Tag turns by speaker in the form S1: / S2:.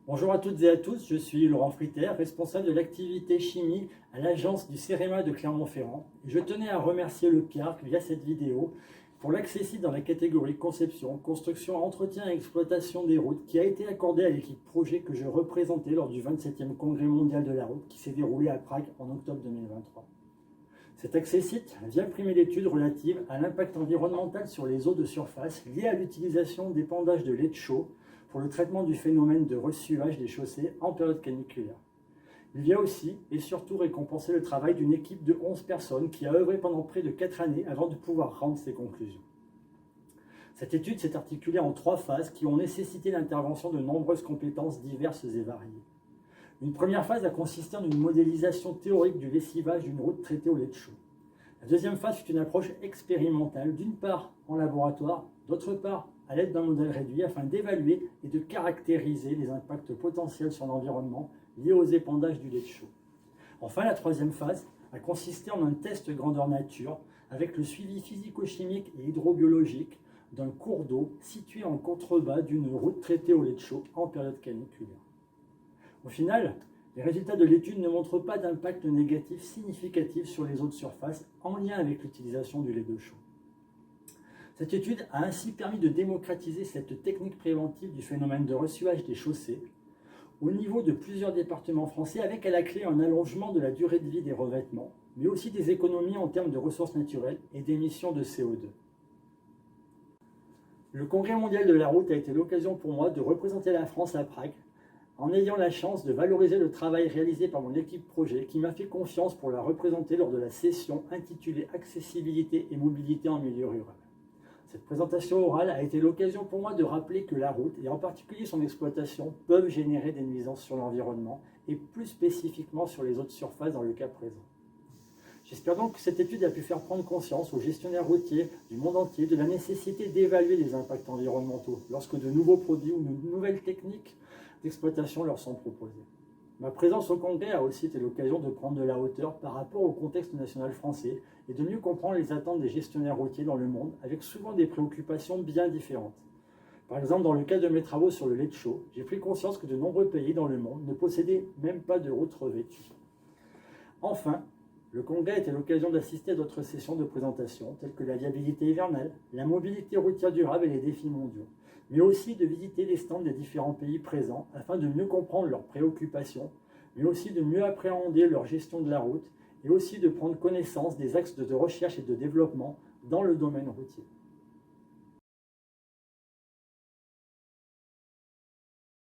S1: Bonjour à toutes et à tous, je suis Laurent Fritter, responsable de l'activité chimie à l'agence du CEREMA de Clermont-Ferrand. Je tenais à remercier le CARC via cette vidéo pour l'accès dans la catégorie conception, construction, entretien et exploitation des routes qui a été accordé à l'équipe projet que je représentais lors du 27e Congrès mondial de la route qui s'est déroulé à Prague en octobre 2023. Cet accès-site vient primer l'étude relative à l'impact environnemental sur les eaux de surface liées à l'utilisation d'épandage de lait de chaux pour le traitement du phénomène de ressuage des chaussées en période caniculaire. Il vient aussi et surtout récompenser le travail d'une équipe de 11 personnes qui a œuvré pendant près de 4 années avant de pouvoir rendre ses conclusions. Cette étude s'est articulée en 3 phases qui ont nécessité l'intervention de nombreuses compétences diverses et variées. Une première phase a consisté en une modélisation théorique du lessivage d'une route traitée au lait de chaux. La deuxième phase fut une approche expérimentale, d'une part en laboratoire, d'autre part à l'aide d'un modèle réduit afin d'évaluer et de caractériser les impacts potentiels sur l'environnement liés aux épandages du lait de chaux. Enfin, la troisième phase a consisté en un test grandeur nature avec le suivi physico-chimique et hydrobiologique d'un cours d'eau situé en contrebas d'une route traitée au lait de chaux en période caniculaire. Au final, les résultats de l'étude ne montrent pas d'impact négatif significatif sur les eaux de surface en lien avec l'utilisation du lait de chaux. Cette étude a ainsi permis de démocratiser cette technique préventive du phénomène de ressuage des chaussées au niveau de plusieurs départements français avec à la clé un allongement de la durée de vie des revêtements, mais aussi des économies en termes de ressources naturelles et d'émissions de CO2. Le Congrès mondial de la route a été l'occasion pour moi de représenter la France à Prague en ayant la chance de valoriser le travail réalisé par mon équipe projet qui m'a fait confiance pour la représenter lors de la session intitulée Accessibilité et mobilité en milieu rural. Cette présentation orale a été l'occasion pour moi de rappeler que la route, et en particulier son exploitation, peuvent générer des nuisances sur l'environnement et plus spécifiquement sur les eaux de surface dans le cas présent. J'espère donc que cette étude a pu faire prendre conscience aux gestionnaires routiers du monde entier de la nécessité d'évaluer les impacts environnementaux lorsque de nouveaux produits ou de nouvelles techniques d'exploitation leur sont proposés. Ma présence au Congrès a aussi été l'occasion de prendre de la hauteur par rapport au contexte national français et de mieux comprendre les attentes des gestionnaires routiers dans le monde, avec souvent des préoccupations bien différentes. Par exemple, dans le cadre de mes travaux sur le lait de chaux, j'ai pris conscience que de nombreux pays dans le monde ne possédaient même pas de routes revêtues. Enfin, le Congrès était l'occasion d'assister à d'autres sessions de présentation, telles que la viabilité hivernale, la mobilité routière durable et les défis mondiaux, mais aussi de visiter les stands des différents pays présents afin de mieux comprendre leurs préoccupations, mais aussi de mieux appréhender leur gestion de la route et aussi de prendre connaissance des axes de recherche et de développement dans le domaine routier.